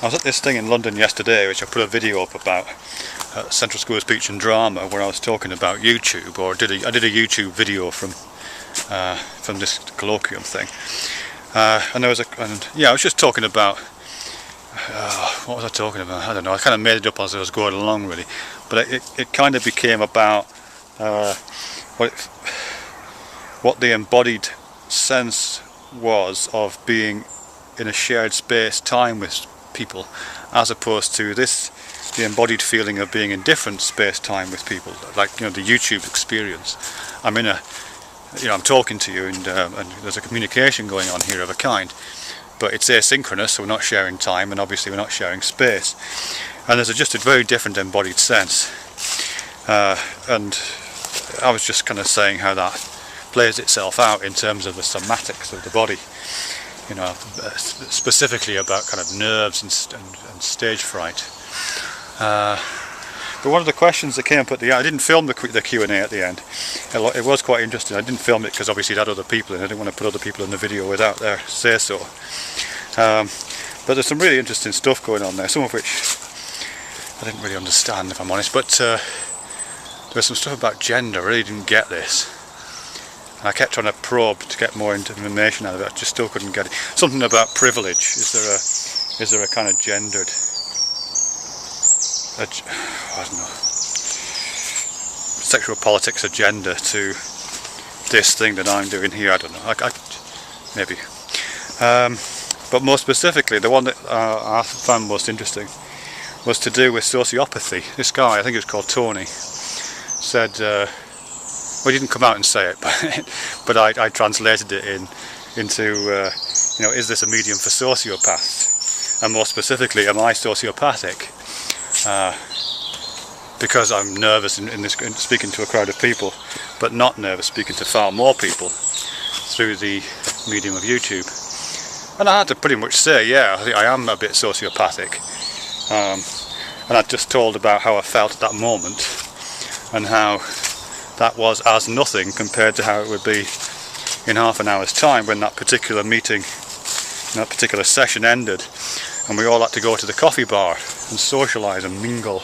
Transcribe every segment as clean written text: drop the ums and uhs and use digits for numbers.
I was at this thing in London yesterday, which I put a video up about, Central School of Speech and Drama, where I was talking about YouTube, or I did a YouTube video from this colloquium thing, and I was just talking about what was I talking about? I don't know. I kind of made it up as I was going along, really, but it kind of became about what the embodied sense was of being in a shared space time with people, as opposed to the embodied feeling of being in different space time with people, like, you know, the YouTube experience. I'm talking to you, and there's a communication going on here of a kind, but it's asynchronous, so we're not sharing time, and obviously we're not sharing space, and there's just a very different embodied sense. And I was just kind of saying how that plays itself out in terms of the somatics of the body, you know, specifically about kind of nerves and stage fright. But one of the questions that came up at the end, I didn't film the Q&A at the end. It was quite interesting. I didn't film it because obviously it had other people in it. I didn't want to put other people in the video without their say so. But there's some really interesting stuff going on there, some of which I didn't really understand, if I'm honest. But there was some stuff about gender. I really didn't get this. And I kept trying to probe to get more information out of it. I just still couldn't get it. Something about privilege. Is there a kind of gendered, I don't know, sexual politics agenda to this thing that I'm doing here? I don't know. Maybe. But more specifically, the one that I found most interesting was to do with sociopathy. This guy, I think it was called Tony, said, well, he didn't come out and say it, but I translated it into you know, is this a medium for sociopaths? And more specifically, am I sociopathic? Because I'm nervous in speaking to a crowd of people, but not nervous speaking to far more people through the medium of YouTube. And I had to pretty much say, yeah, I think I am a bit sociopathic. And I just told about how I felt at that moment, and how that was as nothing compared to how it would be in half an hour's time, when that particular meeting, that particular session ended, and we all had to go to the coffee bar and socialise and mingle.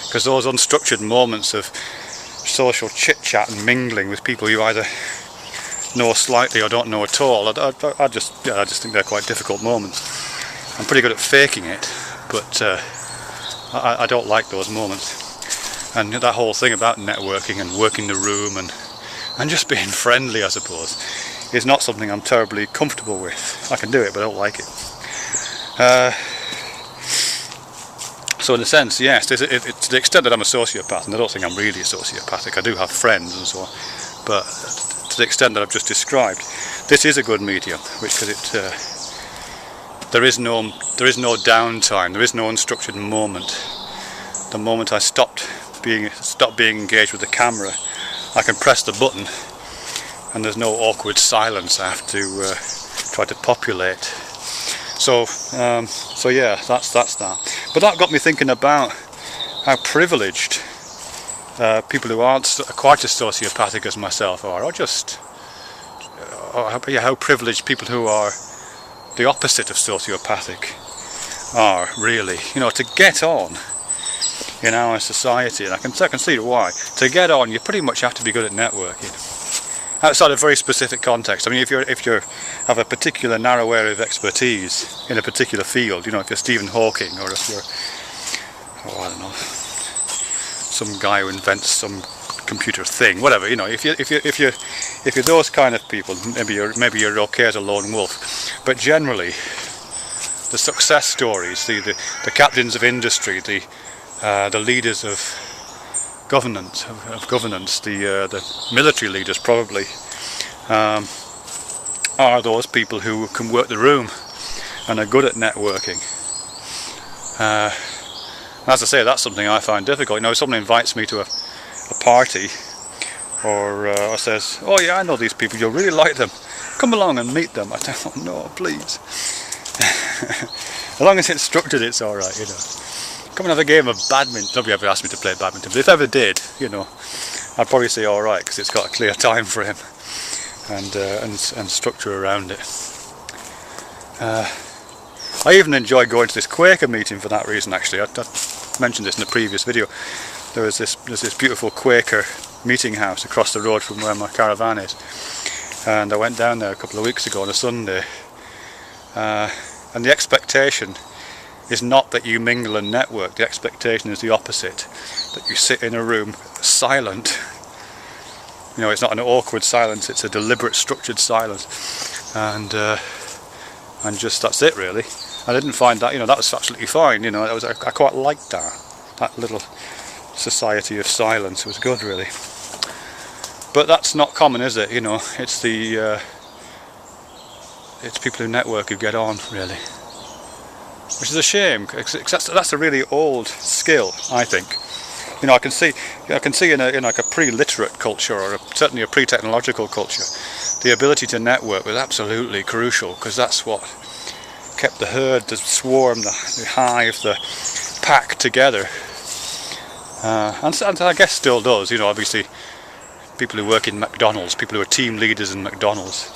Because those unstructured moments of social chit-chat and mingling with people you either know slightly or don't know at all, I just think they're quite difficult moments. I'm pretty good at faking it, but I don't like those moments. And that whole thing about networking and working the room and just being friendly, I suppose, is not something I'm terribly comfortable with. I can do it, but I don't like it. So in a sense, yes, it's to the extent that I'm a sociopath, and I don't think I'm really sociopathic. I do have friends and so on, but to the extent that I've just described, this is a good medium, because there is no downtime, there is no unstructured moment. The moment I stop being engaged with the camera, I can press the button, and there's no awkward silence I have to try to populate. So yeah, that's that. But that got me thinking about how privileged people who aren't quite as sociopathic as myself are, how privileged people who are the opposite of sociopathic are, really. You know, to get on in our society, and I can see why. To get on, you pretty much have to be good at networking, outside of very specific context. I mean, if you have a particular narrow area of expertise in a particular field, you know, if you're Stephen Hawking, or if you're, I don't know, some guy who invents some computer thing, whatever, you know, if you're those kind of people, maybe you're okay as a lone wolf. But generally, the success stories, the captains of industry, the leaders of governance, the military leaders probably, are those people who can work the room and are good at networking. As I say, that's something I find difficult. You know, if someone invites me to a party, or says, "Oh yeah, I know these people, you'll really like them, come along and meet them," I don't, "Oh no, please." As long as it's structured, it's alright, you know. Come and have a game of badminton. Nobody ever asked me to play badminton, but if ever did, you know, I'd probably say alright, because it's got a clear time frame and structure around it. I even enjoy going to this Quaker meeting for that reason. Actually, I mentioned this in the previous video. There's this beautiful Quaker meeting house across the road from where my caravan is, and I went down there a couple of weeks ago on a Sunday, and the expectation is not that you mingle and network. The expectation is the opposite, that you sit in a room silent. You know, it's not an awkward silence, it's a deliberate, structured silence, and just that's it really. I didn't find that, you know, that was absolutely fine. You know, I quite liked that little society of silence. It was good really. But that's not common, is it? You know, it's it's people who network who get on really, which is a shame. That's a really old skill, I think. You know, I can see in like a pre-literate culture, or certainly a pre-technological culture, the ability to network was absolutely crucial, because that's what kept the herd, the swarm, the hive, the pack together. And I guess still does. You know, obviously, people who work in McDonald's, people who are team leaders in McDonald's,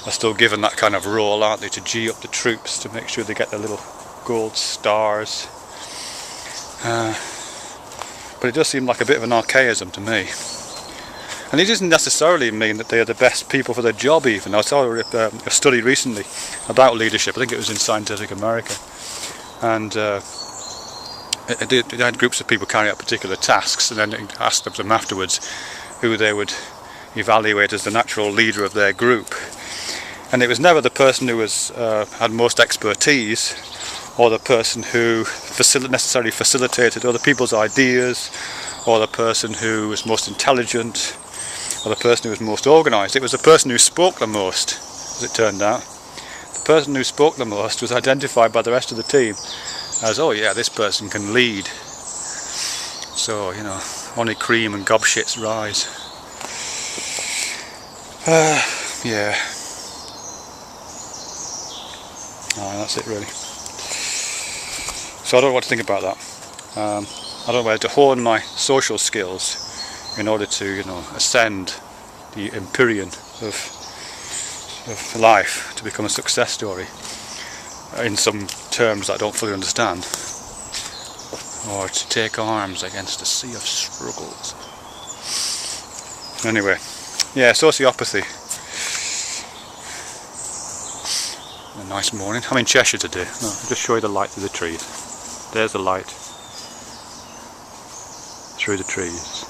are still given that kind of role, aren't they, to G up the troops, to make sure they get their little gold stars. But it does seem like a bit of an archaism to me. And it doesn't necessarily mean that they are the best people for their job even. I saw a study recently about leadership, I think it was in Scientific America, and they had groups of people carry out particular tasks, and then it asked them afterwards who they would evaluate as the natural leader of their group. And it was never the person who had most expertise, or the person who necessarily facilitated other people's ideas, or the person who was most intelligent, or the person who was most organised. It was the person who spoke the most, as it turned out. The person who spoke the most was identified by the rest of the team as, oh yeah, this person can lead. So, you know, only cream and gobshites rise. Yeah. Oh, that's it really. So I don't know what to think about that. I don't know whether to hone my social skills in order to, you know, ascend the empyrean of life to become a success story in some terms that I don't fully understand, or to take arms against a sea of struggles. Anyway, yeah, sociopathy. A nice morning. I'm in Cheshire today. No, I'll just show you the light through the trees. There's the light through the trees.